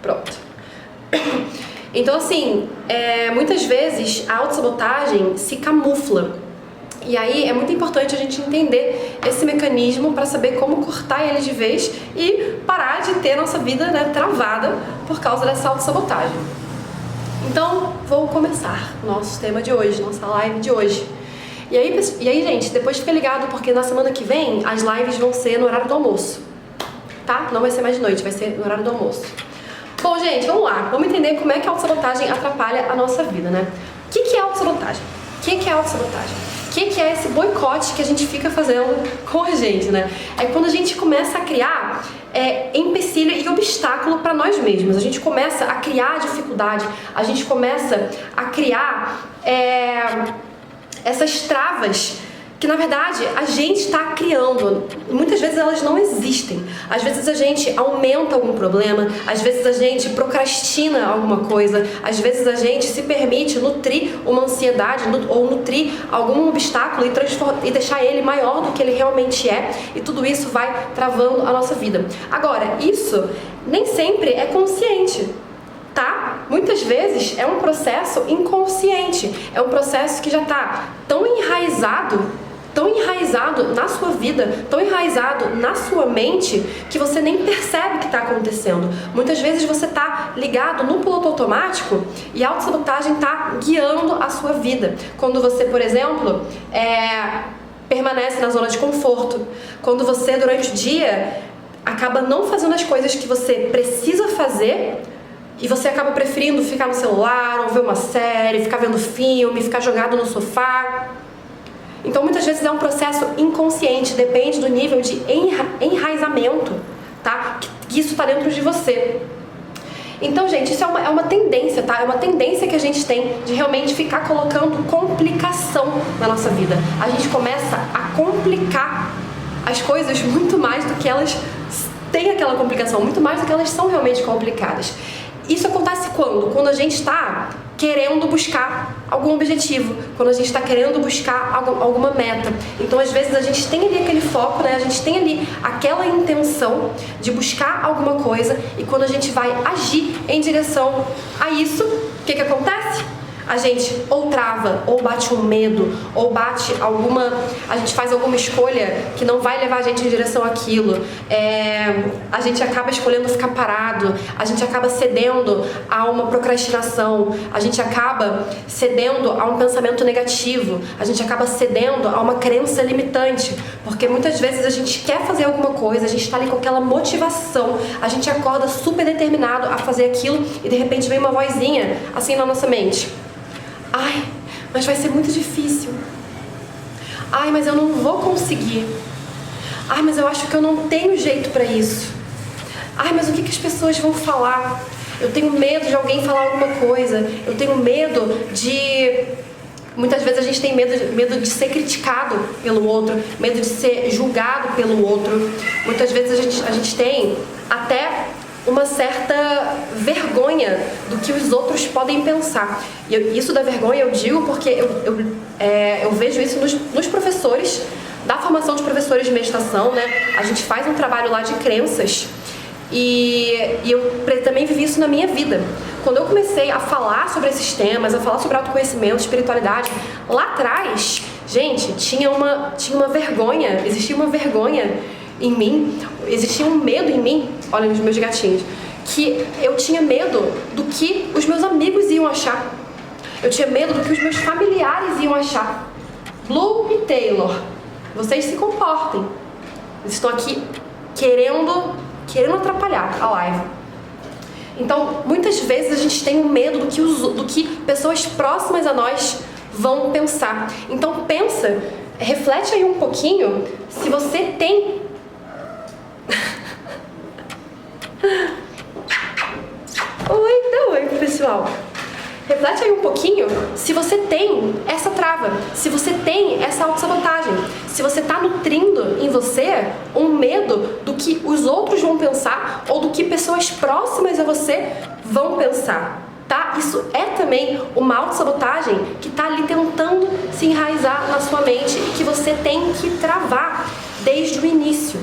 Pronto. Então, assim, muitas vezes a autossabotagem se camufla. E aí é muito importante a gente entender esse mecanismo para saber como cortar ele de vez e parar de ter nossa vida, né, travada por causa dessa autossabotagem. Então, vou começar nosso tema de hoje, nossa live de hoje. E aí, gente, depois fica ligado, porque na semana que vem as lives vão ser no horário do almoço, tá? Não vai ser mais de noite, vai ser no horário do almoço. Bom, gente, vamos lá. Vamos entender como é que a autossabotagem atrapalha a nossa vida, né? O que é autossabotagem? O que é autossabotagem? O que é esse boicote que a gente fica fazendo com a gente, né? É quando a gente começa a criar empecilho e obstáculo para nós mesmos. A gente começa a criar dificuldade, a gente começa a criar essas travas que, na verdade, a gente está criando. Muitas vezes elas não existem. Às vezes a gente aumenta algum problema, às vezes a gente procrastina alguma coisa, às vezes a gente se permite nutrir uma ansiedade ou nutrir algum obstáculo e deixar ele maior do que ele realmente é, e tudo isso vai travando a nossa vida. Agora, isso nem sempre é consciente, tá? Muitas vezes é um processo inconsciente, é um processo que já está tão enraizado na sua vida, tão enraizado na sua mente, que você nem percebe o que está acontecendo. Muitas vezes você está ligado no piloto automático e a autossabotagem está guiando a sua vida. Quando você, por exemplo, permanece na zona de conforto, quando você durante o dia acaba não fazendo as coisas que você precisa fazer, e você acaba preferindo ficar no celular, ou ver uma série, ficar vendo filme, ficar jogado no sofá. Então, muitas vezes é um processo inconsciente, depende do nível de enraizamento, tá? Que isso está dentro de você. Então, gente, isso é uma tendência, tá? É uma tendência que a gente tem de realmente ficar colocando complicação na nossa vida. A gente começa a complicar as coisas muito mais do que elas têm aquela complicação, muito mais do que elas são realmente complicadas. Isso acontece quando? Quando a gente está querendo buscar algum objetivo, quando a gente está querendo buscar alguma meta. Então, às vezes, a gente tem ali aquele foco, né? A gente tem ali aquela intenção de buscar alguma coisa, e quando a gente vai agir em direção a isso, o que acontece? A gente ou trava, ou bate um medo, ou bate a gente faz alguma escolha que não vai levar a gente em direção àquilo. A gente acaba escolhendo ficar parado, a gente acaba cedendo a uma procrastinação, a gente acaba cedendo a um pensamento negativo, a gente acaba cedendo a uma crença limitante, porque muitas vezes a gente quer fazer alguma coisa, a gente está ali com aquela motivação, a gente acorda super determinado a fazer aquilo, e de repente vem uma vozinha assim na nossa mente: ai, mas vai ser muito difícil. Ai, mas eu não vou conseguir. Ai, mas eu acho que eu não tenho jeito pra isso. Ai, mas o que as pessoas vão falar? Eu tenho medo de alguém falar alguma coisa. Eu tenho medo de... Muitas vezes a gente tem medo de ser criticado pelo outro, medo de ser julgado pelo outro. Muitas vezes a gente tem até uma certa vergonha do que os outros podem pensar. E isso da vergonha eu digo porque eu vejo isso nos professores, da formação de professores de meditação, né? A gente faz um trabalho lá de crenças, e eu também vivi isso na minha vida. Quando eu comecei a falar sobre esses temas, a falar sobre autoconhecimento, espiritualidade, lá atrás, gente, tinha uma vergonha, existia uma vergonha em mim, existia um medo em mim, olha os meus gatinhos, que eu tinha medo do que os meus amigos iam achar, eu tinha medo do que os meus familiares iam achar. Blue e Taylor, vocês se comportem, eles estão aqui querendo atrapalhar a live. Então, muitas vezes a gente tem um medo do que pessoas próximas a nós vão pensar. Então reflete aí um pouquinho se você tem Oi, pessoal. Reflete aí um pouquinho se você tem essa trava, se você tem essa autossabotagem, se você está nutrindo em você um medo do que os outros vão pensar ou do que pessoas próximas a você vão pensar, tá? Isso é também uma autossabotagem que está ali tentando se enraizar na sua mente e que você tem que travar desde o início.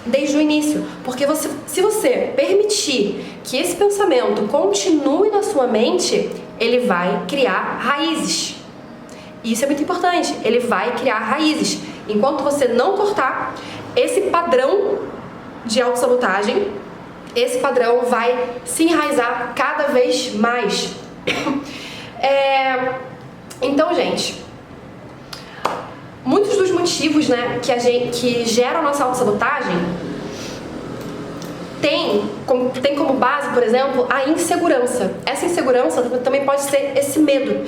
desde o início. Porque se você permitir que esse pensamento continue na sua mente, ele vai criar raízes. E isso é muito importante, ele vai criar raízes. Enquanto você não cortar esse padrão de autossabotagem, esse padrão vai se enraizar cada vez mais. Então, gente, muitos dos motivos, né, que geram a nossa autossabotagem tem como base, por exemplo, a insegurança. Essa insegurança também pode ser esse medo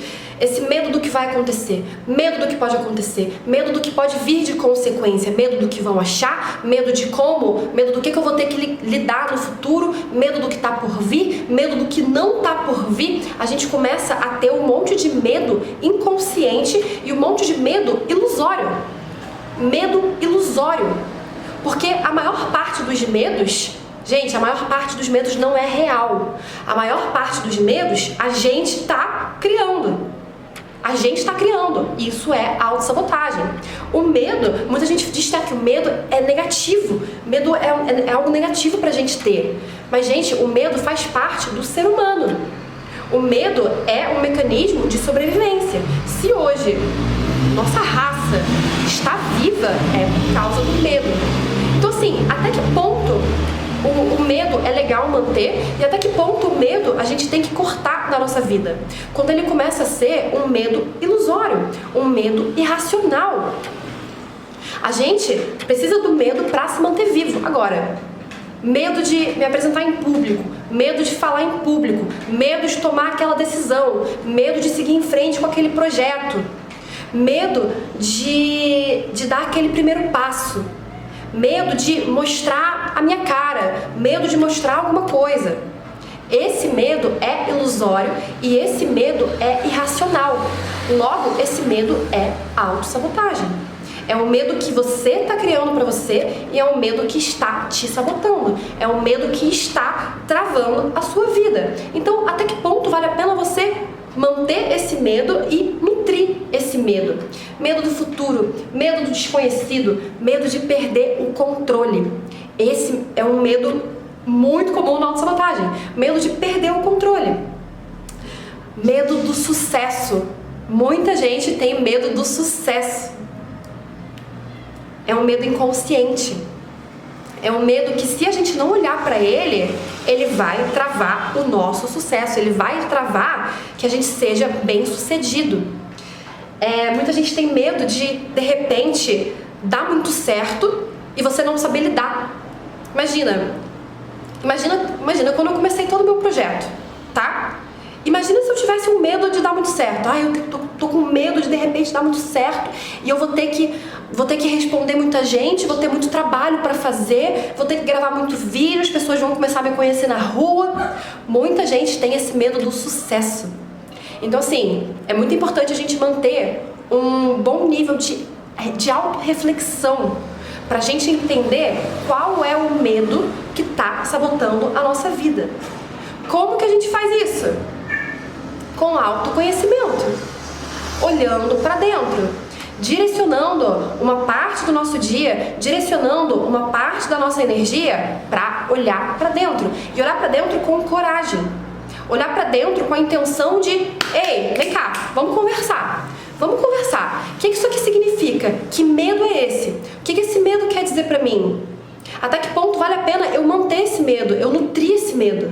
do que vai acontecer, medo do que pode acontecer, medo do que pode vir de consequência, medo do que vão achar, medo do que eu vou ter que lidar no futuro, medo do que tá por vir, medo do que não tá por vir. A gente começa a ter um monte de medo inconsciente e um monte de medo ilusório. Medo ilusório. Porque a maior parte dos medos, gente, a maior parte dos medos não é real. A maior parte dos medos a gente está criando. A gente está criando. Isso é autossabotagem. O medo, muita gente diz que o medo é negativo. Medo é algo negativo pra gente ter. Mas, gente, o medo faz parte do ser humano. O medo é um mecanismo de sobrevivência. Se hoje nossa raça está viva, é por causa do medo. Então, assim, até que ponto o medo é legal manter e até que ponto o medo a gente tem que cortar na nossa vida? Quando ele começa a ser um medo ilusório, um medo irracional. A gente precisa do medo para se manter vivo. Agora, medo de me apresentar em público, medo de falar em público, medo de tomar aquela decisão, medo de seguir em frente com aquele projeto, medo de dar aquele primeiro passo, medo de mostrar a minha cara, medo de mostrar alguma coisa. Esse medo é ilusório e esse medo é irracional. Logo, esse medo é autossabotagem. É um medo que você está criando para você e é um medo que está te sabotando. É um medo que está travando a sua vida. Então, até que ponto vale a pena você manter esse medo e nutrir esse medo? Medo do futuro, medo do desconhecido, medo de perder o controle. Esse é um medo muito comum na autossabotagem. Medo de perder o controle. Medo do sucesso. Muita gente tem medo do sucesso. É um medo inconsciente. É um medo que, se a gente não olhar para ele, ele vai travar o nosso sucesso. Ele vai travar que a gente seja bem sucedido. Muita gente tem medo de repente, dar muito certo e você não saber lidar. Imagina quando eu comecei todo o meu projeto, tá? Imagina se eu tivesse um medo de dar muito certo. Eu tô com medo de repente dar muito certo e eu vou ter que responder muita gente, vou ter muito trabalho para fazer, vou ter que gravar muito vídeo, as pessoas vão começar a me conhecer na rua. Muita gente tem esse medo do sucesso. Então, assim, é muito importante a gente manter um bom nível de autorreflexão pra gente entender qual é o medo que tá sabotando a nossa vida. Como que a gente faz isso? Com autoconhecimento, olhando para dentro, direcionando uma parte do nosso dia, direcionando uma parte da nossa energia para olhar para dentro. E olhar para dentro com coragem. Olhar para dentro com a intenção de: ei, vem cá, vamos conversar. Vamos conversar. O que isso aqui significa? Que medo é esse? O que esse medo quer dizer para mim? Até que ponto vale a pena eu manter esse medo, eu nutrir esse medo,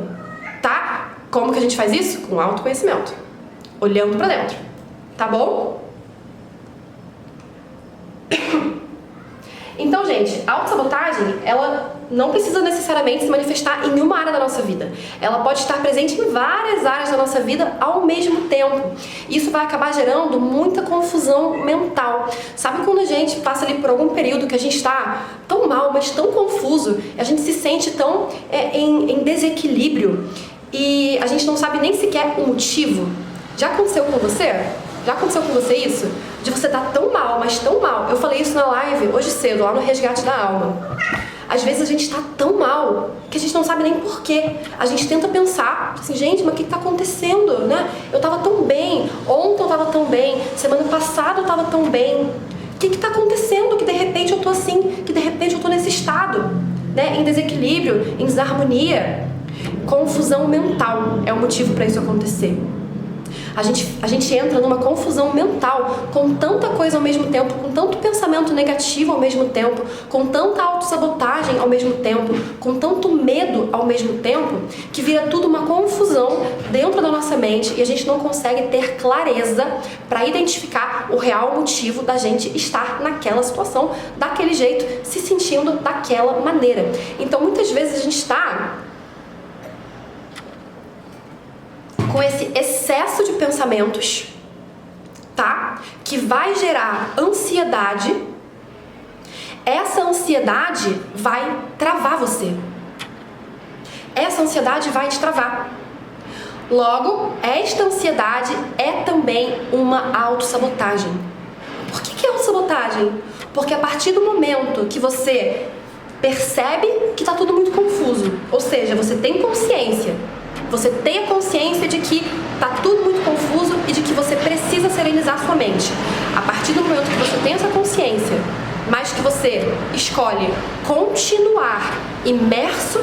tá? Como que a gente faz isso? Com autoconhecimento, olhando pra dentro, tá bom? Então, gente, a autossabotagem, ela não precisa necessariamente se manifestar em uma área da nossa vida. Ela pode estar presente em várias áreas da nossa vida ao mesmo tempo. Isso vai acabar gerando muita confusão mental. Sabe quando a gente passa ali por algum período que a gente está tão mal, mas tão confuso, a gente se sente tão em desequilíbrio e a gente não sabe nem sequer o motivo? Já aconteceu com você? Já aconteceu com você isso? De você estar tão mal, mas tão mal. Eu falei isso na live hoje cedo, lá no Resgate da Alma. Às vezes a gente está tão mal que a gente não sabe nem porquê. A gente tenta pensar, assim, gente, mas o que está acontecendo, né? Eu estava tão bem, ontem eu estava tão bem, semana passada eu estava tão bem. O que está acontecendo que de repente eu tô assim, que de repente eu tô nesse estado? né, em desequilíbrio, em desarmonia. Confusão mental é o motivo para isso acontecer. A gente entra numa confusão mental com tanta coisa ao mesmo tempo, com tanto pensamento negativo ao mesmo tempo, com tanta autossabotagem ao mesmo tempo, com tanto medo ao mesmo tempo, que vira tudo uma confusão dentro da nossa mente e a gente não consegue ter clareza para identificar o real motivo da gente estar naquela situação, daquele jeito, se sentindo daquela maneira. Então muitas vezes a gente está com esse excesso de pensamentos, tá? Que vai gerar ansiedade. Essa ansiedade vai travar você. Essa ansiedade vai te travar. Logo, esta ansiedade é também uma autossabotagem. Por que é autossabotagem? Porque a partir do momento que você percebe que está tudo muito confuso, ou seja, você tem consciência, você tem a consciência de que está tudo muito confuso e de que você precisa serenizar sua mente. A partir do momento que você tem essa consciência, mas que você escolhe continuar imerso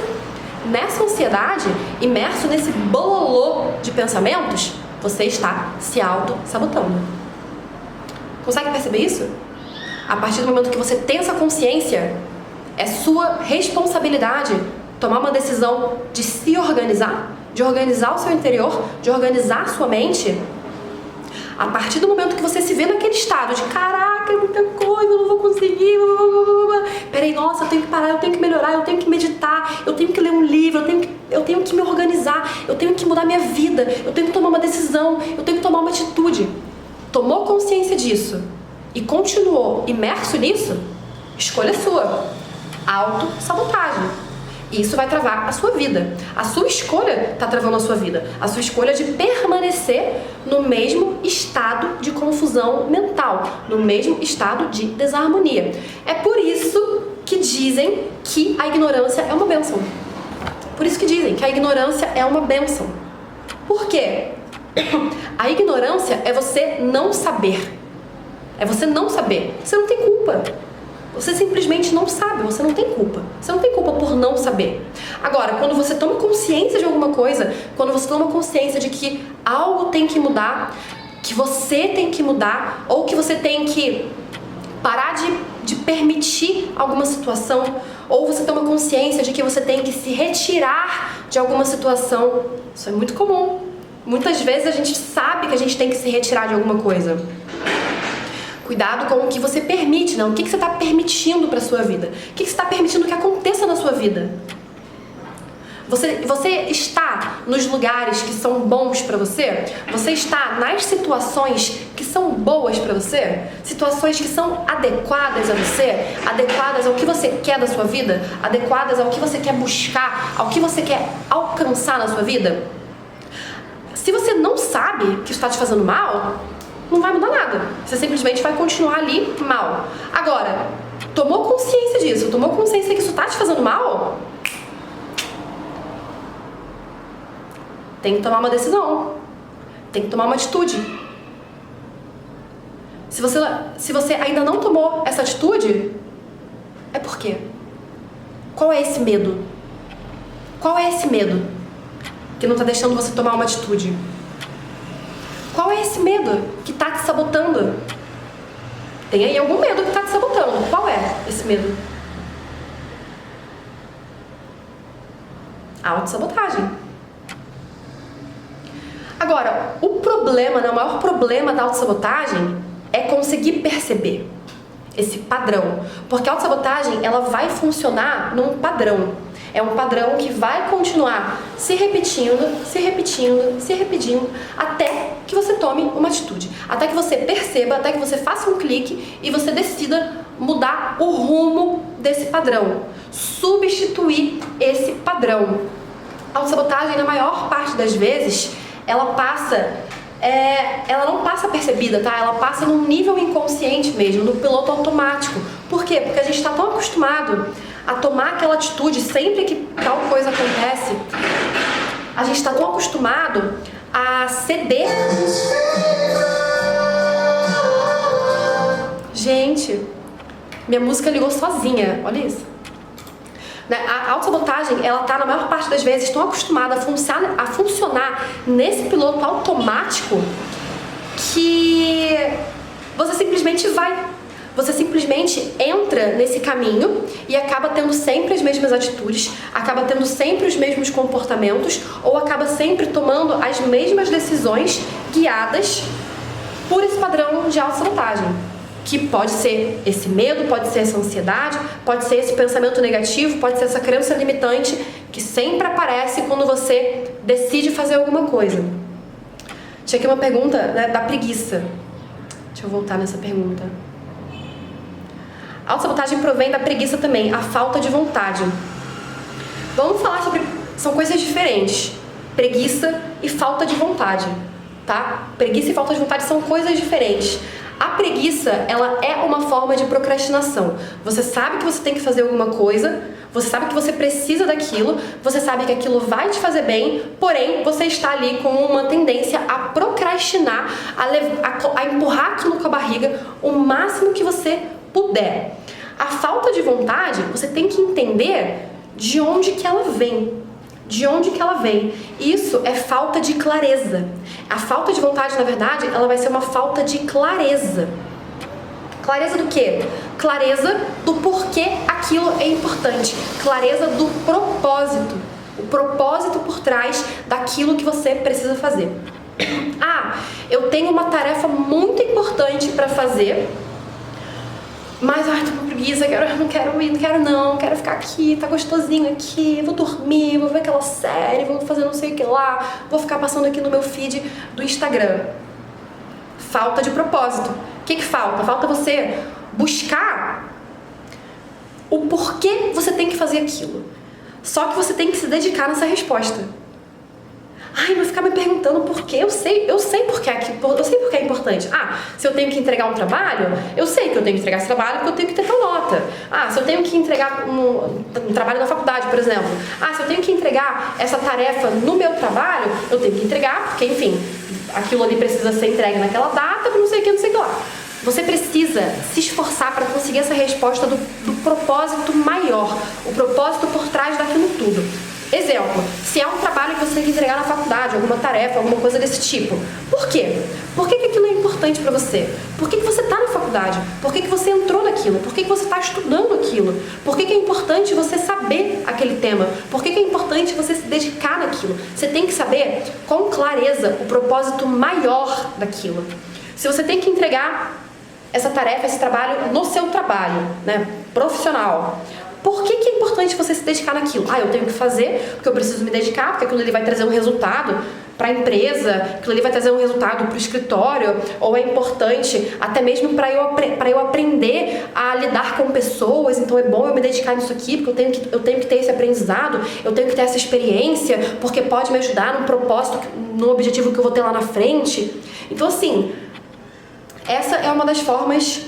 nessa ansiedade, imerso nesse bololô de pensamentos, você está se auto-sabotando. Consegue perceber isso? A partir do momento que você tem essa consciência, é sua responsabilidade tomar uma decisão de se organizar, de organizar o seu interior, de organizar a sua mente. A partir do momento que você se vê naquele estado de caraca, é muita coisa, eu não vou conseguir, peraí, nossa, eu tenho que parar, eu tenho que melhorar, eu tenho que meditar, eu tenho que ler um livro, eu tenho que me organizar, eu tenho que mudar minha vida, eu tenho que tomar uma decisão, eu tenho que tomar uma atitude. Tomou consciência disso e continuou imerso nisso, escolha sua. Autossabotagem. Isso vai travar a sua vida. A sua escolha está travando a sua vida. A sua escolha de permanecer no mesmo estado de confusão mental, no mesmo estado de desarmonia. É por isso que dizem que a ignorância é uma bênção. Por isso que dizem que a ignorância é uma bênção. Por quê? A ignorância é você não saber. É você não saber. Você não tem culpa. Você simplesmente não sabe, você não tem culpa. Você não tem culpa por não saber. Agora, quando você toma consciência de alguma coisa, quando você toma consciência de que algo tem que mudar, que você tem que mudar, ou que você tem que parar de permitir alguma situação, ou você toma consciência de que você tem que se retirar de alguma situação, isso é muito comum. Muitas vezes a gente sabe que a gente tem que se retirar de alguma coisa. Cuidado com o que você permite, não? O que você está permitindo para a sua vida? O que você está permitindo que aconteça na sua vida? Você está nos lugares que são bons para você? Você está nas situações que são boas para você? Situações que são adequadas a você? Adequadas ao que você quer da sua vida? Adequadas ao que você quer buscar? Ao que você quer alcançar na sua vida? Se você não sabe que isso está te fazendo mal, não vai mudar nada. Você simplesmente vai continuar ali mal. Agora, tomou consciência disso, tomou consciência que isso tá te fazendo mal? Tem que tomar uma decisão. Tem que tomar uma atitude. Se você ainda não tomou essa atitude, é por quê? Qual é esse medo? Qual é esse medo que não tá deixando você tomar uma atitude? Qual é esse medo que tá te sabotando? Tem aí algum medo que tá te sabotando. Qual é esse medo? Autossabotagem. Agora, o problema, né, o maior problema da autossabotagem é conseguir perceber esse padrão. Porque a autossabotagem, ela vai funcionar num padrão. É um padrão que vai continuar se repetindo, se repetindo, se repetindo, até que você tome uma atitude. Até que você perceba, até que você faça um clique e você decida mudar o rumo desse padrão. Substituir esse padrão. A autossabotagem, na maior parte das vezes, ela não passa percebida, tá? Ela passa num nível inconsciente mesmo, no piloto automático. Por quê? Porque a gente está tão acostumado a tomar aquela atitude sempre que tal coisa acontece. A gente está tão acostumado a ceder. Gente, minha música ligou sozinha, olha isso. né? A autossabotagem, ela tá, na maior parte das vezes, tão acostumada a funcionar nesse piloto automático que você simplesmente vai. Você simplesmente entra nesse caminho e acaba tendo sempre as mesmas atitudes, acaba tendo sempre os mesmos comportamentos ou acaba sempre tomando as mesmas decisões guiadas por esse padrão de autossabotagem. Que pode ser esse medo, pode ser essa ansiedade, pode ser esse pensamento negativo, pode ser essa crença limitante que sempre aparece quando você decide fazer alguma coisa. Tinha aqui uma pergunta, né, da preguiça. Deixa eu voltar nessa pergunta. A autossabotagem provém da preguiça também, a falta de vontade. Vamos falar sobre... São coisas diferentes. Preguiça e falta de vontade, tá? Preguiça e falta de vontade são coisas diferentes. A preguiça, ela é uma forma de procrastinação. Você sabe que você tem que fazer alguma coisa, você sabe que você precisa daquilo, você sabe que aquilo vai te fazer bem, porém, você está ali com uma tendência a procrastinar, a empurrar aquilo com a barriga o máximo que você puder. A falta de vontade, você tem que entender de onde que ela vem. De onde que ela vem. Isso é falta de clareza. A falta de vontade, na verdade, ela vai ser uma falta de clareza. Clareza do quê? Clareza do porquê aquilo é importante. Clareza do propósito. O propósito por trás daquilo que você precisa fazer. Ah, eu tenho uma tarefa muito importante para fazer, mas tô com preguiça, não quero ficar aqui, tá gostosinho aqui, vou dormir, vou ver aquela série, vou fazer não sei o que lá, vou ficar passando aqui no meu feed do Instagram. Falta de propósito. O que falta? Falta você buscar o porquê você tem que fazer aquilo. Só que você tem que se dedicar nessa resposta. Ai, não ficar me perguntando por quê. Eu sei porque é importante. Ah, se eu tenho que entregar um trabalho, eu sei que eu tenho que entregar esse trabalho porque eu tenho que ter tal nota. Ah, se eu tenho que entregar um trabalho na faculdade, por exemplo. Ah, se eu tenho que entregar essa tarefa no meu trabalho, eu tenho que entregar porque, enfim, aquilo ali precisa ser entregue naquela data, não sei o que lá. Você precisa se esforçar para conseguir essa resposta do propósito maior, o propósito por trás daquilo tudo. Exemplo, se é um trabalho que você tem que entregar na faculdade, alguma tarefa, alguma coisa desse tipo. Por quê? Por que aquilo é importante para você? Por que você está na faculdade? Por que você entrou naquilo? Por que você está estudando aquilo? Por que é importante você saber aquele tema? Por que é importante você se dedicar naquilo? Você tem que saber com clareza o propósito maior daquilo. Se você tem que entregar essa tarefa, esse trabalho no seu trabalho, né, profissional, por que é importante você se dedicar naquilo? Ah, eu tenho que fazer porque eu preciso me dedicar, porque aquilo ali vai trazer um resultado para a empresa, aquilo ali vai trazer um resultado para o escritório, ou é importante até mesmo para eu aprender a lidar com pessoas, então é bom eu me dedicar nisso aqui, porque eu tenho que ter esse aprendizado, eu tenho que ter essa experiência, porque pode me ajudar no propósito, no objetivo que eu vou ter lá na frente. Então, assim, essa é uma das formas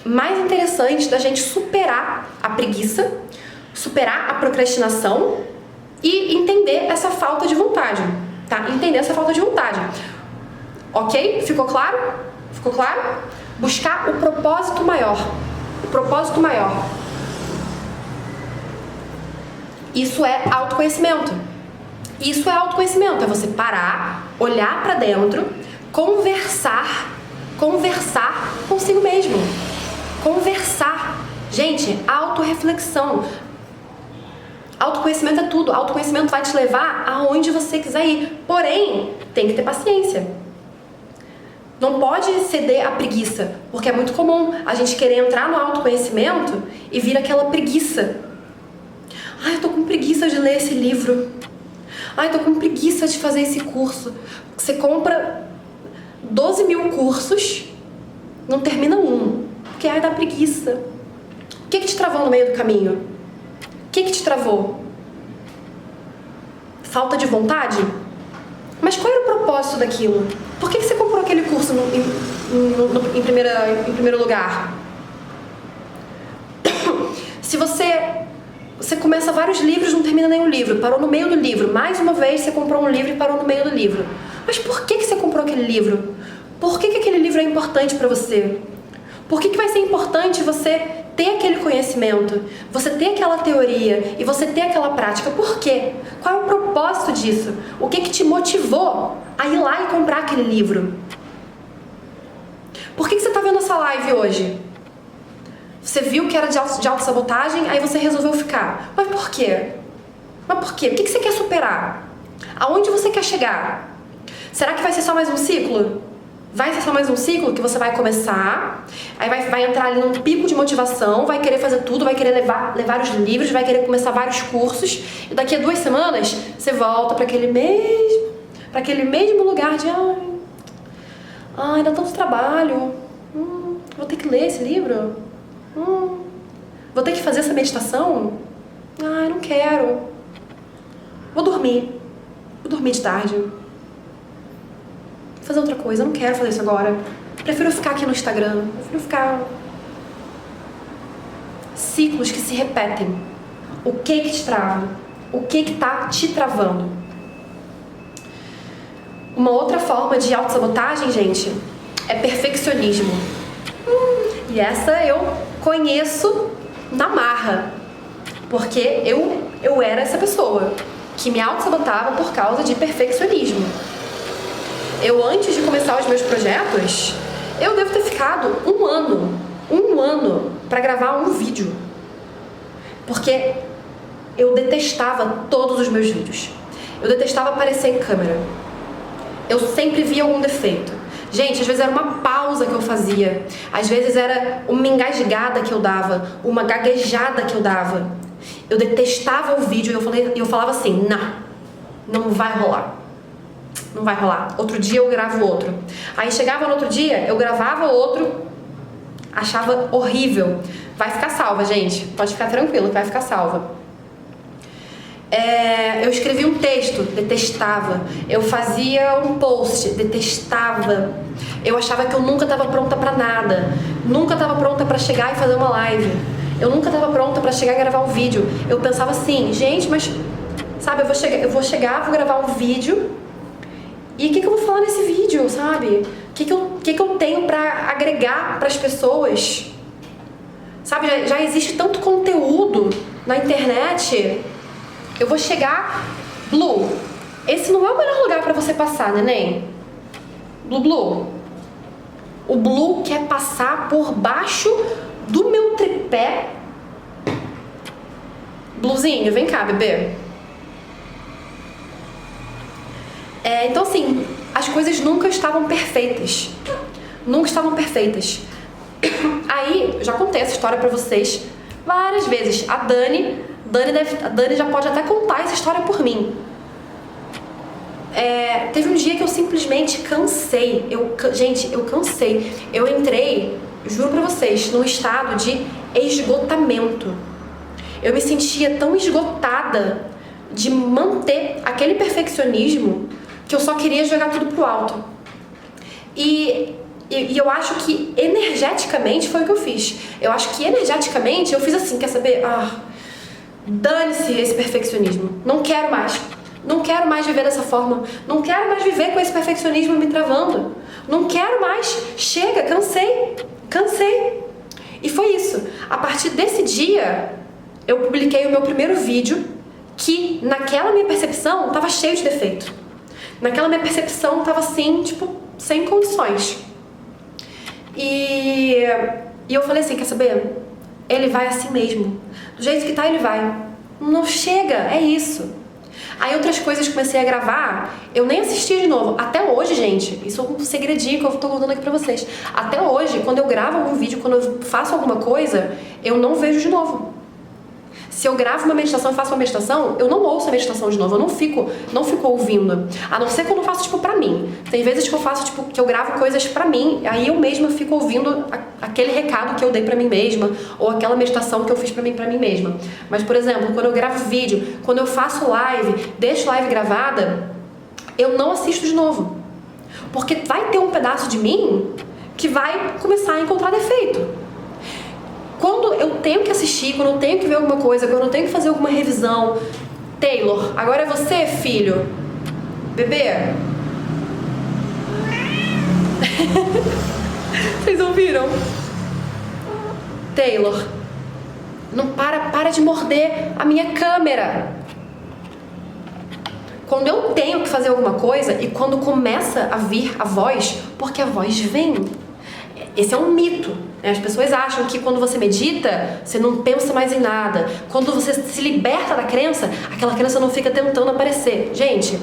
mais interessantes da gente superar a preguiça, superar a procrastinação e entender essa falta de vontade, tá? Entender essa falta de vontade. Ok? Ficou claro? Ficou claro? Buscar o propósito maior. O propósito maior. Isso é autoconhecimento. Isso é autoconhecimento. É você parar, olhar pra dentro, conversar consigo mesmo. Conversar. Gente, autorreflexão. Autoconhecimento é tudo. Autoconhecimento vai te levar aonde você quiser ir. Porém, tem que ter paciência. Não pode ceder à preguiça, porque é muito comum a gente querer entrar no autoconhecimento e vir aquela preguiça. Ai, eu tô com preguiça de ler esse livro. Ai, eu tô com preguiça de fazer esse curso. Você compra 12 mil cursos, não termina um. Porque ai, dá preguiça. O que te travou no meio do caminho? O que te travou? Falta de vontade? Mas qual era o propósito daquilo? Por que você comprou aquele curso em primeiro lugar? Se você começa vários livros, não termina nenhum livro, parou no meio do livro. Mais uma vez você comprou um livro e parou no meio do livro. Mas por que você comprou aquele livro? Por que aquele livro é importante para você? Por que vai ser importante você ter aquele conhecimento, você ter aquela teoria e você ter aquela prática. Por quê? Qual é o propósito disso? O que te motivou a ir lá e comprar aquele livro? Por que você está vendo essa live hoje? Você viu que era de autossabotagem, aí você resolveu ficar. Mas por quê? Mas por quê? O que você quer superar? Aonde você quer chegar? Será que vai ser só mais um ciclo? Vai ser só mais um ciclo que você vai começar, aí vai entrar ali num pico de motivação, vai querer fazer tudo, vai querer levar os livros, vai querer começar vários cursos, e daqui a 2 semanas você volta para aquele mesmo lugar de ai, dá tanto trabalho, vou ter que ler esse livro, vou ter que fazer essa meditação, ai, não quero, vou dormir de tarde. Fazer outra coisa, eu não quero fazer isso agora. Prefiro ficar aqui no Instagram. Prefiro ficar... Ciclos que se repetem. O que te trava? O que tá te travando? Uma outra forma de autossabotagem, gente, é perfeccionismo. E essa eu conheço na marra. Porque eu era essa pessoa que me autossabotava por causa de perfeccionismo. Antes de começar os meus projetos, eu devo ter ficado um ano para gravar um vídeo. Porque eu detestava todos os meus vídeos. Eu detestava aparecer em câmera. Eu sempre via algum defeito. Gente, às vezes era uma pausa que eu fazia. Às vezes era uma engasgada que eu dava, uma gaguejada que eu dava. Eu detestava o vídeo e eu falava assim, não vai rolar. Não vai rolar. Outro dia eu gravo outro. Aí chegava no outro dia, eu gravava outro, achava horrível. Vai ficar salva, gente. Pode ficar tranquilo que vai ficar salva. Eu escrevi um texto, detestava. Eu fazia um post, detestava. Eu achava que eu nunca estava pronta pra nada. Nunca estava pronta pra chegar e fazer uma live. Eu nunca estava pronta pra chegar e gravar um vídeo. Eu pensava assim, gente, mas... Sabe, eu vou chegar, vou gravar um vídeo... E o que eu vou falar nesse vídeo, sabe? O que eu tenho pra agregar pras pessoas? Sabe, já existe tanto conteúdo na internet. Eu vou chegar... Blue, esse não é o melhor lugar pra você passar, neném. Blue. O Blue quer passar por baixo do meu tripé. Bluezinho, vem cá, bebê. Então assim, as coisas nunca estavam perfeitas. Nunca estavam perfeitas. Aí, já contei essa história pra vocês várias vezes. A Dani já pode até contar essa história por mim. Teve um dia que eu simplesmente cansei. Gente, eu cansei. Eu entrei, juro pra vocês, num estado de esgotamento. Eu me sentia tão esgotada de manter aquele perfeccionismo que eu só queria jogar tudo pro alto. E eu acho que energeticamente foi o que eu fiz. Eu acho que energeticamente eu fiz assim, quer saber? Dane-se esse perfeccionismo. Não quero mais. Não quero mais viver dessa forma. Não quero mais viver com esse perfeccionismo me travando. Não quero mais. Chega, cansei. E foi isso. A partir desse dia, eu publiquei o meu primeiro vídeo que, naquela minha percepção, tava cheio de defeito. Naquela minha percepção, tava assim, tipo, sem condições. E eu falei assim, quer saber? Ele vai assim mesmo. Do jeito que tá, ele vai. Não chega, é isso. Aí outras coisas comecei a gravar, eu nem assisti de novo. Até hoje, gente, isso é um segredinho que eu tô contando aqui pra vocês. Até hoje, quando eu gravo algum vídeo, quando eu faço alguma coisa, eu não vejo de novo. Se eu gravo uma meditação e faço uma meditação, eu não ouço a meditação de novo, eu não fico ouvindo. A não ser quando eu faço, tipo, pra mim. Tem vezes que eu faço, tipo, que eu gravo coisas pra mim, aí eu mesma fico ouvindo aquele recado que eu dei pra mim mesma, ou aquela meditação que eu fiz pra mim mesma. Mas, por exemplo, quando eu gravo vídeo, quando eu faço live, deixo live gravada, eu não assisto de novo. Porque vai ter um pedaço de mim que vai começar a encontrar defeito. Quando eu tenho que assistir, quando eu tenho que ver alguma coisa, quando eu tenho que fazer alguma revisão... Taylor, agora é você, filho. Bebê. Vocês ouviram? Taylor, Não para de morder a minha câmera. Quando eu tenho que fazer alguma coisa e quando começa a vir a voz, porque a voz vem. Esse é um mito, né? As pessoas acham que quando você medita, você não pensa mais em nada. Quando você se liberta da crença, aquela crença não fica tentando aparecer. Gente,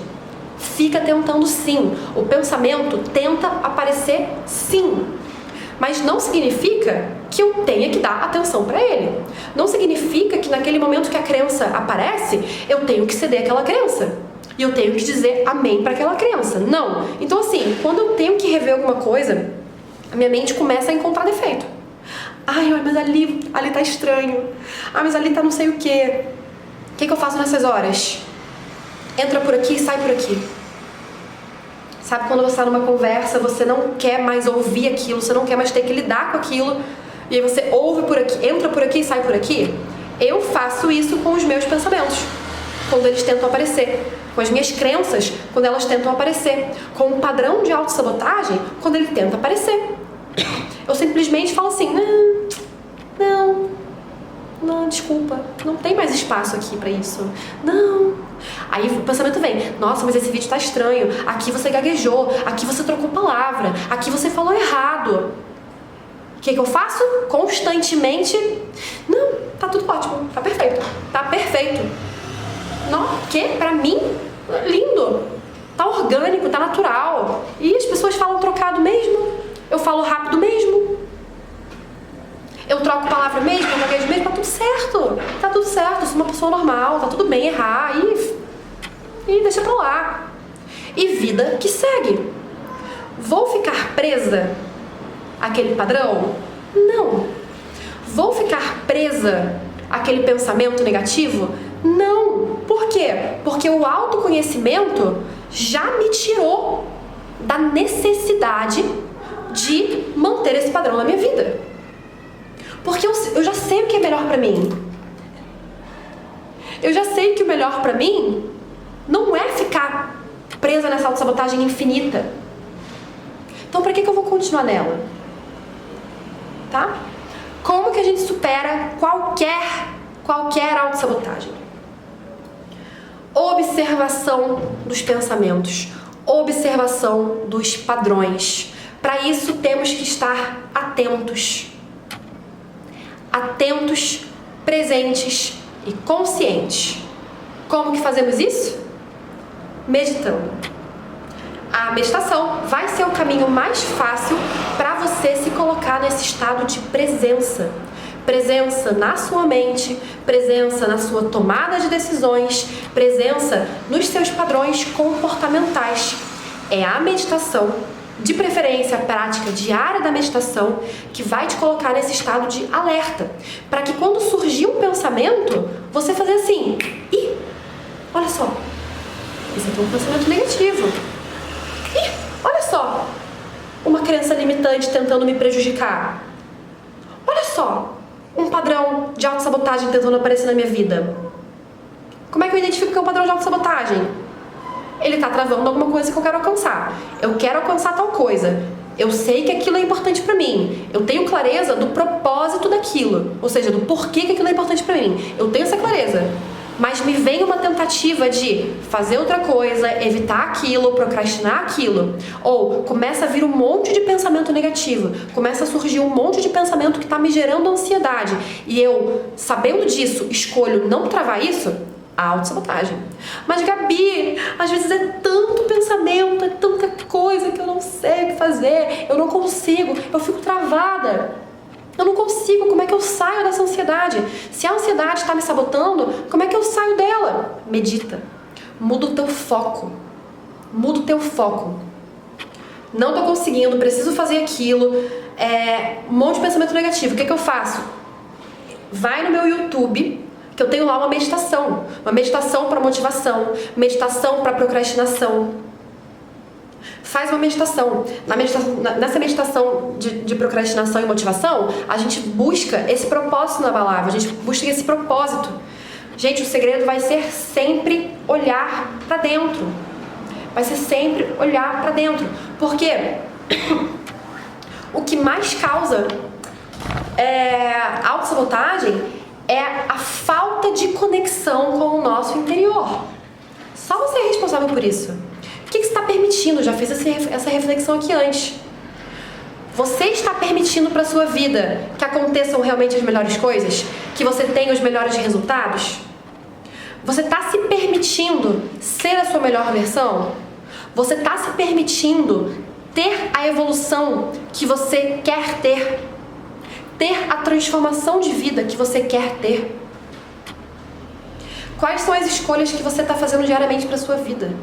fica tentando sim. O pensamento tenta aparecer sim. Mas não significa que eu tenha que dar atenção para ele. Não significa que naquele momento que a crença aparece, eu tenho que ceder àquela crença. E eu tenho que dizer amém para aquela crença. Não. Então assim, quando eu tenho que rever alguma coisa, a minha mente começa a encontrar defeito. Ai, mas ali tá estranho. Mas ali tá não sei o quê. O que eu faço nessas horas? Entra por aqui e sai por aqui. Sabe quando você tá numa conversa, você não quer mais ouvir aquilo, você não quer mais ter que lidar com aquilo, e aí você ouve por aqui, entra por aqui e sai por aqui? Eu faço isso com os meus pensamentos, quando eles tentam aparecer. Com as minhas crenças, quando elas tentam aparecer. Com o padrão de autossabotagem, quando ele tenta aparecer. Eu simplesmente falo assim, não, desculpa, não tem mais espaço aqui pra isso. Não. Aí o pensamento vem, nossa, mas esse vídeo tá estranho, aqui você gaguejou, aqui você trocou palavra, aqui você falou errado. O que eu faço? Constantemente, não, tá tudo ótimo, tá perfeito. Não, que? Pra mim, lindo, tá orgânico, tá natural. E as pessoas falam trocado mesmo, eu falo rápido mesmo. Eu troco palavra mesmo, eu gaguejo mesmo, tá tudo certo, eu sou uma pessoa normal, tá tudo bem errar e deixa pra lá. E vida que segue. Vou ficar presa àquele padrão? Não. Vou ficar presa àquele pensamento negativo? Não. Por quê? Porque o autoconhecimento já me tirou da necessidade de manter esse padrão na minha vida. Porque eu já sei o que é melhor pra mim. Eu já sei que o melhor pra mim não é ficar presa nessa autossabotagem infinita. Então pra que eu vou continuar nela? Tá? Como que a gente supera qualquer autossabotagem? Observação dos pensamentos. Observação dos padrões. Para isso temos que estar atentos. Atentos, presentes e conscientes. Como que fazemos isso? Meditando. A meditação vai ser o caminho mais fácil para você se colocar nesse estado de presença. Presença na sua mente, presença na sua tomada de decisões, presença nos seus padrões comportamentais. É a meditação, de preferência a prática diária da meditação, que vai te colocar nesse estado de alerta, para que quando surgir um pensamento, você fazer assim, ih, olha só, esse aqui é um pensamento negativo. Ih, olha só, uma crença limitante tentando me prejudicar. Olha só, um padrão de autossabotagem tentando aparecer na minha vida. Como é que eu identifico que é um padrão de autossabotagem? Ele está travando alguma coisa que eu quero alcançar. Eu quero alcançar tal coisa. Eu sei que aquilo é importante para mim. Eu tenho clareza do propósito daquilo. Ou seja, do porquê que aquilo é importante para mim. Eu tenho essa clareza. Mas me vem uma tentativa de fazer outra coisa, evitar aquilo, procrastinar aquilo. Ou começa a vir um monte de pensamento negativo. Começa a surgir um monte de pensamento que está me gerando ansiedade. E eu, sabendo disso, escolho não travar isso. A autossabotagem. Mas Gabi, às vezes é tanto pensamento, é tanta coisa que eu não sei o que fazer, eu não consigo, eu fico travada. Eu não consigo, como é que eu saio dessa ansiedade? Se a ansiedade está me sabotando, como é que eu saio dela? Medita. Muda o teu foco. Muda o teu foco. Não tô conseguindo, preciso fazer aquilo. Um monte de pensamento negativo. O que eu faço? Vai no meu YouTube, que eu tenho lá uma meditação para motivação, meditação para procrastinação. Faz uma meditação. Nessa meditação de procrastinação e motivação, a gente busca esse propósito na palavra, a gente busca esse propósito. Gente, o segredo vai ser sempre olhar para dentro. Vai ser sempre olhar para dentro. Porque o que mais causa autossabotagem é a falta de conexão com o nosso interior. Só você é responsável por isso. O que você está permitindo? Já fiz essa reflexão aqui antes. Você está permitindo para sua vida que aconteçam realmente as melhores coisas? Que você tenha os melhores resultados? Você está se permitindo ser a sua melhor versão? Você está se permitindo ter a evolução que você quer ter? Ter a transformação de vida que você quer ter? Quais são as escolhas que você está fazendo diariamente para a sua vida?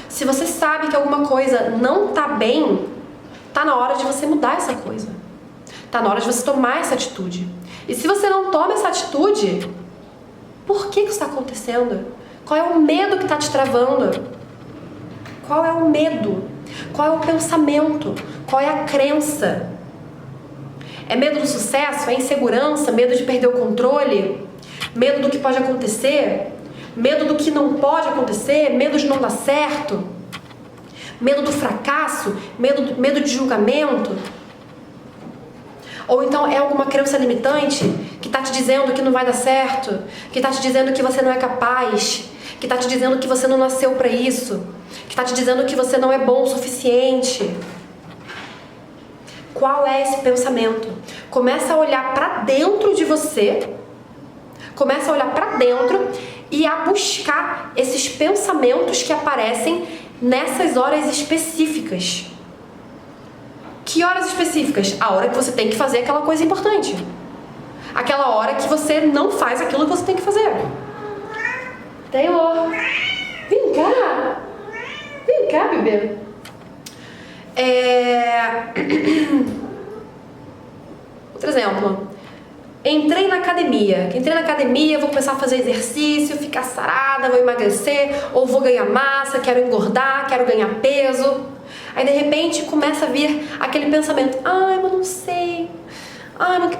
Se você sabe que alguma coisa não está bem, está na hora de você mudar essa coisa. Está na hora de você tomar essa atitude. E se você não toma essa atitude, por que isso está acontecendo? Qual é o medo que está te travando? Qual é o medo? Qual é o pensamento? Qual é a crença? É medo do sucesso? É insegurança? Medo de perder o controle? Medo do que pode acontecer? Medo do que não pode acontecer? Medo de não dar certo? Medo do fracasso? Medo de julgamento? Ou então é alguma crença limitante que está te dizendo que não vai dar certo, que está te dizendo que você não é capaz, que está te dizendo que você não nasceu para isso, que está te dizendo que você não é bom o suficiente. Qual é esse pensamento? Começa a olhar para dentro de você, começa a olhar para dentro e a buscar esses pensamentos que aparecem nessas horas específicas. Que horas específicas? A hora que você tem que fazer aquela coisa importante. Aquela hora que você não faz aquilo que você tem que fazer. Taylor, vem cá. Vem cá, bebê. Outro exemplo. Entrei na academia, vou começar a fazer exercício, ficar sarada, vou emagrecer, ou vou ganhar massa, quero engordar, quero ganhar peso. Aí de repente começa a vir aquele pensamento: ai, mas não sei, ai, mas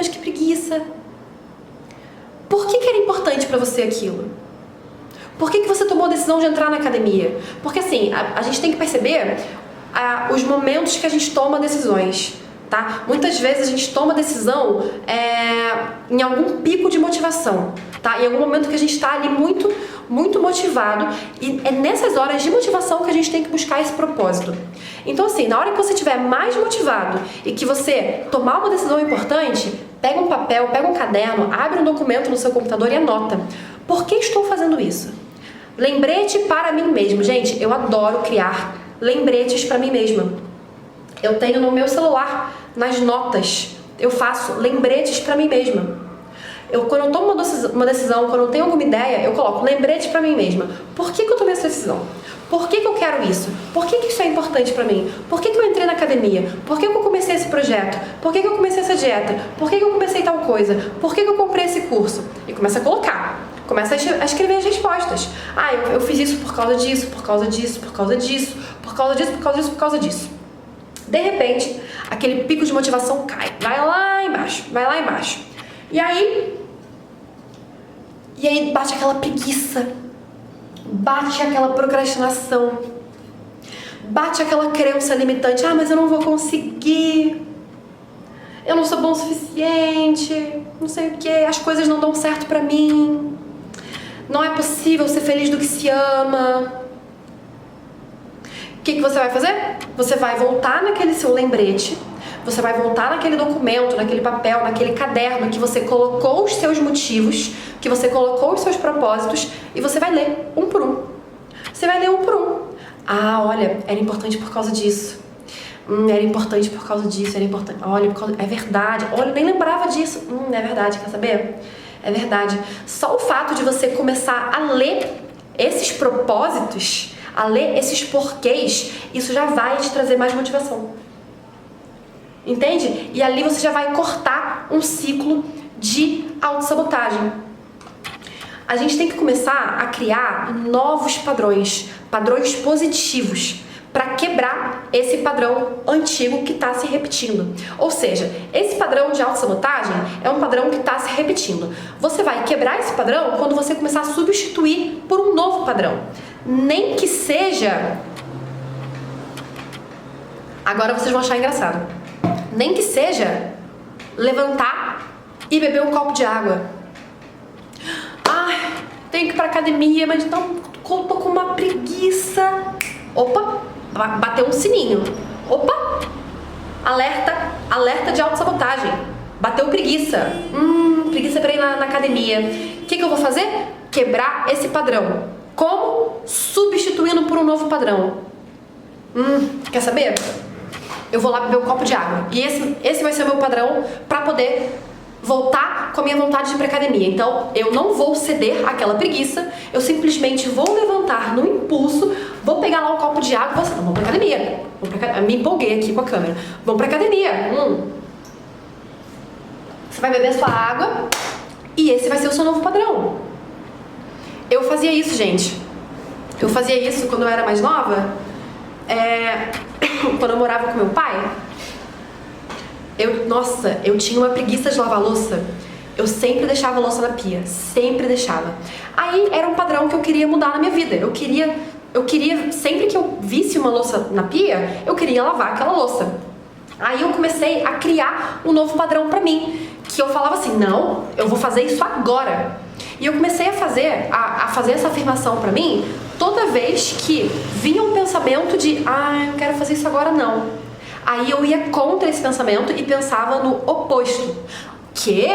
que preguiça. Por que era importante pra você aquilo? Por que você tomou a decisão de entrar na academia? Porque assim, a gente tem que perceber os momentos que a gente toma decisões. Tá? Muitas vezes a gente toma decisão em algum pico de motivação, tá? Em algum momento que a gente está ali muito motivado, e é nessas horas de motivação que a gente tem que buscar esse propósito. Então assim, na hora que você estiver mais motivado e que você tomar uma decisão importante, pega um papel, pega um caderno, abre um documento no seu computador e anota: por que estou fazendo isso? Lembrete para mim mesmo. Gente, eu adoro criar lembretes para mim mesma. Eu tenho no meu celular, nas notas, eu faço lembretes para mim mesma. Quando eu tomo uma decisão, quando eu tenho alguma ideia, eu coloco lembrete para mim mesma. Por que eu tomei essa decisão? Por que eu quero isso? Por que isso é importante para mim? Por que eu entrei na academia? Por que eu comecei esse projeto? Por que eu comecei essa dieta? Por que eu comecei tal coisa? Por que eu comprei esse curso? E começa a colocar. Começa a escrever as respostas. Ah, eu fiz isso por causa disso, por causa disso, por causa disso, por causa disso, por causa disso, por causa disso. De repente, aquele pico de motivação cai, vai lá embaixo. E aí bate aquela preguiça, bate aquela procrastinação, bate aquela crença limitante: ah, mas eu não vou conseguir, eu não sou bom o suficiente, não sei o que, as coisas não dão certo pra mim, não é possível ser feliz do que se ama. O que você vai fazer? Você vai voltar naquele seu lembrete, você vai voltar naquele documento, naquele papel, naquele caderno que você colocou os seus motivos, que você colocou os seus propósitos, e você vai ler um por um. Você vai ler um por um. Ah, olha, era importante por causa disso. Era importante por causa disso, era importante. Olha, é verdade. Olha, eu nem lembrava disso. É verdade, quer saber? É verdade. Só o fato de você começar a ler esses propósitos, a ler esses porquês, isso já vai te trazer mais motivação. Entende? E ali você já vai cortar um ciclo de autossabotagem. A gente tem que começar a criar novos padrões positivos, para quebrar esse padrão antigo que está se repetindo. Ou seja, esse padrão de autossabotagem é um padrão que está se repetindo. Você vai quebrar esse padrão quando você começar a substituir por um novo padrão. Nem que seja... Agora vocês vão achar engraçado. Nem que seja levantar e beber um copo de água. Ai, tenho que ir pra academia, mas então tô com uma preguiça. Opa, bateu um sininho. Opa, alerta de autossabotagem. Bateu preguiça. Preguiça pra ir na academia. O que eu vou fazer? Quebrar esse padrão. Como? Substituindo por um novo padrão. Quer saber? Eu vou lá beber um copo de água. E esse vai ser o meu padrão pra poder voltar com a minha vontade de ir pra academia. Então, eu não vou ceder àquela preguiça. Eu simplesmente vou levantar no impulso, vou pegar lá um copo de água e vou assim, vamos pra academia. Me empolguei aqui com a câmera. Vamos pra academia. Você vai beber a sua água e esse vai ser o seu novo padrão. Eu fazia isso, gente. Eu fazia isso quando eu era mais nova. Quando eu morava com meu pai. Eu tinha uma preguiça de lavar louça. Eu sempre deixava a louça na pia. Sempre deixava. Aí era um padrão que eu queria mudar na minha vida. Eu queria, sempre que eu visse uma louça na pia, eu queria lavar aquela louça. Aí eu comecei a criar um novo padrão pra mim. Que eu falava assim, não, eu vou fazer isso agora. E eu comecei a fazer essa afirmação pra mim toda vez que vinha um pensamento de, eu quero fazer isso agora não. Aí eu ia contra esse pensamento e pensava no oposto. Que?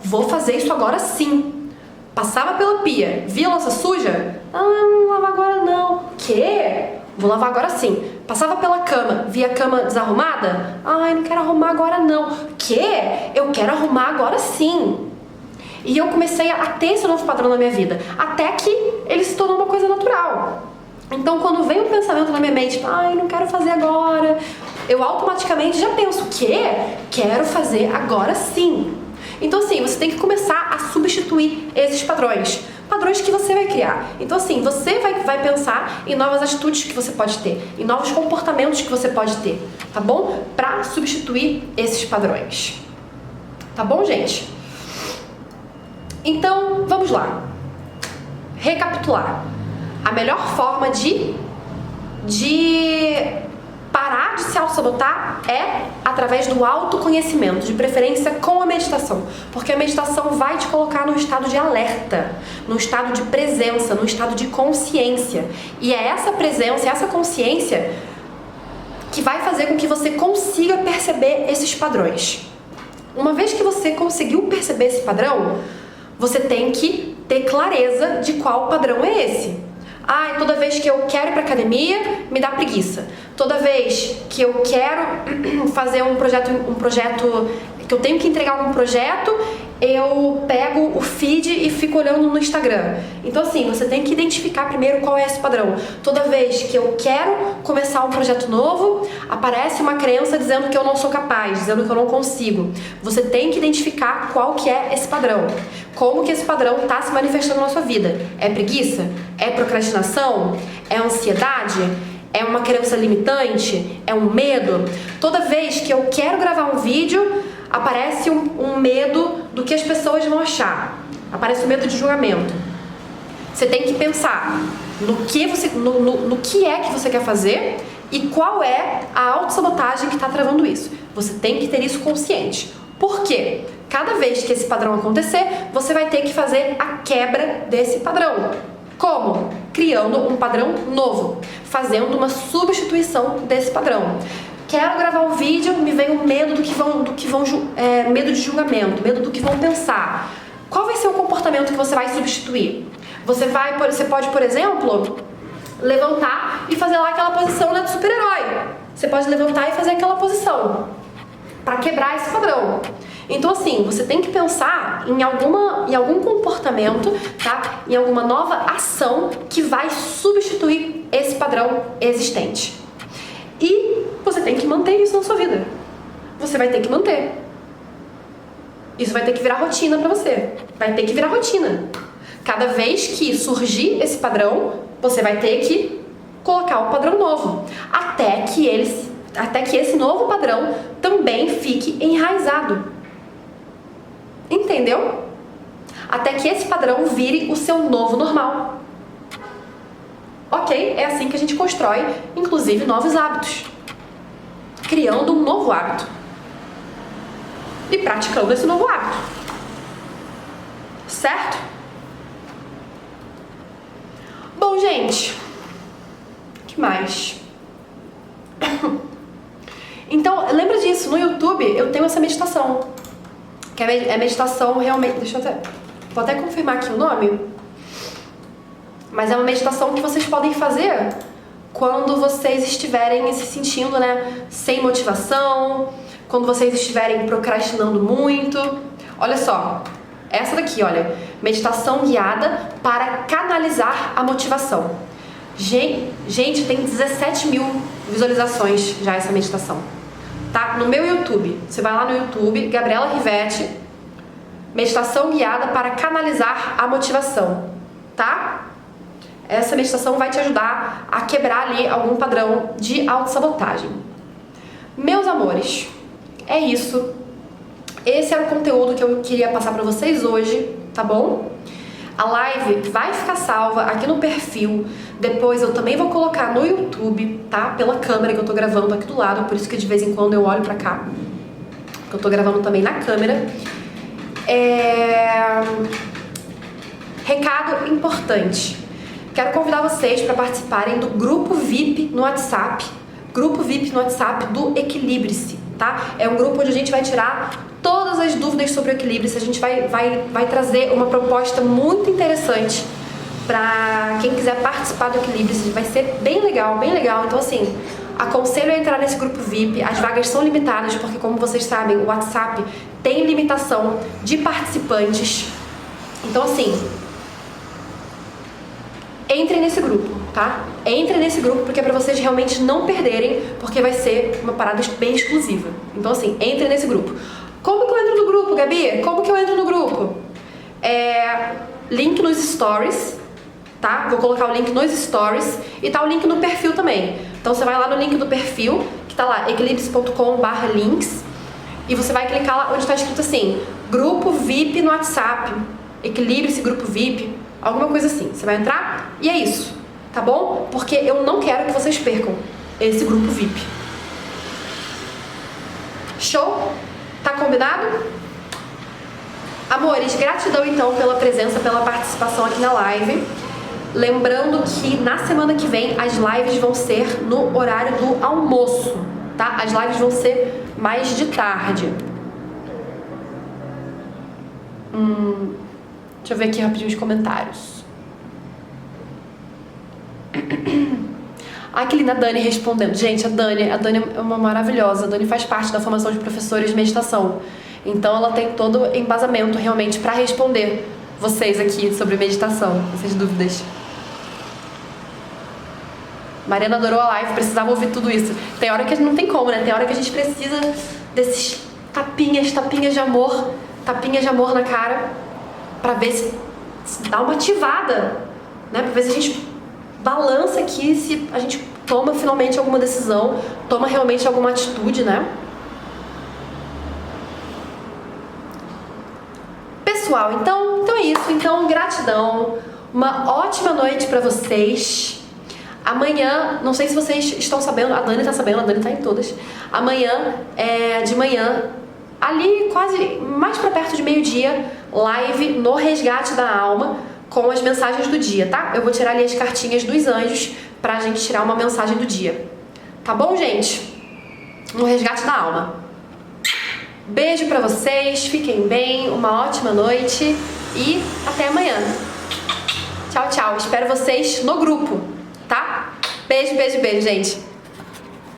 Vou fazer isso agora sim. Passava pela pia, via a louça suja? Não lavar agora não. Que? Vou lavar agora sim. Passava pela cama, via a cama desarrumada? Não quero arrumar agora não. Que? Eu quero arrumar agora sim. E eu comecei a ter esse novo padrão na minha vida. Até que ele se tornou uma coisa natural. Então, quando vem um pensamento na minha mente, não quero fazer agora, eu automaticamente já penso, quero fazer agora sim. Então, assim, você tem que começar a substituir esses padrões. Padrões que você vai criar. Então, assim, você vai pensar em novas atitudes que você pode ter, em novos comportamentos que você pode ter, tá bom? Pra substituir esses padrões. Tá bom, gente? Então, vamos lá. Recapitular. A melhor forma de parar de se auto-sabotar é através do autoconhecimento, de preferência com a meditação. Porque a meditação vai te colocar num estado de alerta, num estado de presença, num estado de consciência. E é essa presença, essa consciência que vai fazer com que você consiga perceber esses padrões. Uma vez que você conseguiu perceber esse padrão, você tem que ter clareza de qual padrão é esse. Toda vez que eu quero ir pra academia, me dá preguiça. Toda vez que eu quero fazer um projeto que eu tenho que entregar algum projeto, eu pego o feed e fico olhando no Instagram. Então, assim, você tem que identificar primeiro qual é esse padrão. Toda vez que eu quero começar um projeto novo, aparece uma crença dizendo que eu não sou capaz, dizendo que eu não consigo. Você tem que identificar qual que é esse padrão. Como que esse padrão está se manifestando na sua vida. É preguiça? É procrastinação? É ansiedade? É uma crença limitante? É um medo? Toda vez que eu quero gravar um vídeo, aparece um medo do que as pessoas vão achar. Aparece um medo de julgamento. Você tem que pensar no que é que você quer fazer e qual é a autossabotagem que está travando isso. Você tem que ter isso consciente. Por quê? Cada vez que esse padrão acontecer, você vai ter que fazer a quebra desse padrão. Como? Criando um padrão novo, fazendo uma substituição desse padrão. Quero gravar um vídeo, me vem um medo medo de julgamento, medo do que vão pensar. Qual vai ser o comportamento que você vai substituir? Você pode, por exemplo, levantar e fazer lá aquela posição do super-herói. Você pode levantar e fazer aquela posição para quebrar esse padrão. Então, assim, você tem que pensar em algum comportamento, tá? Em alguma nova ação que vai substituir esse padrão existente. E você tem que manter isso na sua vida. Você vai ter que manter. Isso vai ter que virar rotina pra você. Vai ter que virar rotina. Cada vez que surgir esse padrão, você vai ter que colocar um padrão novo. Até que esse novo padrão também fique enraizado. Entendeu? Até que esse padrão vire o seu novo normal. Ok? É assim que a gente constrói, inclusive, novos hábitos. Criando um novo hábito. E praticando esse novo hábito. certo? Bom, gente, o que mais? Então, lembra disso, no YouTube eu tenho essa meditação, que é meditação realmente, vou até confirmar aqui o nome, mas é uma meditação que vocês podem fazer quando vocês estiverem se sentindo, né, sem motivação, quando vocês estiverem procrastinando muito. Olha só, essa daqui, olha, meditação guiada para canalizar a motivação. Gente, tem 17 mil visualizações já essa meditação, tá? No meu YouTube, você vai lá no YouTube, Gabriela Rivetti, meditação guiada para canalizar a motivação, tá? Essa meditação vai te ajudar a quebrar ali algum padrão de autossabotagem. Meus amores, é isso. Esse era o conteúdo que eu queria passar pra vocês hoje, tá bom? A live vai ficar salva aqui no perfil. Depois eu também vou colocar no YouTube, tá? Pela câmera que eu tô gravando aqui do lado, por isso que de vez em quando eu olho pra cá. Eu tô gravando também na câmera. Recado importante. Quero convidar vocês para participarem do grupo VIP no WhatsApp. Grupo VIP no WhatsApp do Equilibre-se, tá? É um grupo onde a gente vai tirar todas as dúvidas sobre o Equilibre-se. A gente vai trazer uma proposta muito interessante para quem quiser participar do Equilibre-se. Vai ser bem legal, bem legal. Então, assim, aconselho a entrar nesse grupo VIP. As vagas são limitadas porque, como vocês sabem, o WhatsApp tem limitação de participantes. Então, assim, entrem nesse grupo, tá? Entrem nesse grupo porque é pra vocês realmente não perderem, porque vai ser uma parada bem exclusiva. Então, assim, entrem nesse grupo. Como que eu entro no grupo, Gabi? Como que eu entro no grupo? Link nos stories, tá? Vou colocar o link nos stories e tá o link no perfil também. Então você vai lá no link do perfil, que tá lá, equilibre.com/links, e você vai clicar lá onde tá escrito assim, grupo VIP no WhatsApp, Equilibre-se grupo VIP, alguma coisa assim. Você vai entrar e é isso, tá bom? Porque eu não quero que vocês percam esse grupo VIP. Show? Tá combinado? Amores, gratidão então pela presença, pela participação aqui na live. Lembrando que na semana que vem as lives vão ser no horário do almoço, tá? As lives vão ser mais de tarde. Deixa eu ver aqui rapidinho os comentários. Ai, que linda a Dani respondendo. Gente, a Dani é uma maravilhosa. A Dani faz parte da formação de professores de meditação. Então ela tem todo o embasamento realmente para responder vocês aqui sobre meditação, essas dúvidas. Mariana adorou a live, precisava ouvir tudo isso. Tem hora que não tem como, né? Tem hora que a gente precisa desses tapinhas de amor na cara, pra ver se dá uma ativada, né? Pra ver se a gente balança aqui, se a gente toma finalmente alguma decisão, toma realmente alguma atitude, né? Pessoal, então é isso. Então, gratidão. Uma ótima noite pra vocês. Amanhã, não sei se vocês estão sabendo, a Dani tá sabendo, a Dani tá em todas. Amanhã, de manhã, ali quase mais pra perto de meio-dia, live no Resgate da Alma com as mensagens do dia, tá? Eu vou tirar ali as cartinhas dos anjos pra gente tirar uma mensagem do dia. Tá bom, gente? No Resgate da Alma. Beijo pra vocês, fiquem bem, uma ótima noite e até amanhã. Tchau, tchau. Espero vocês no grupo, tá? Beijo, beijo, beijo, gente.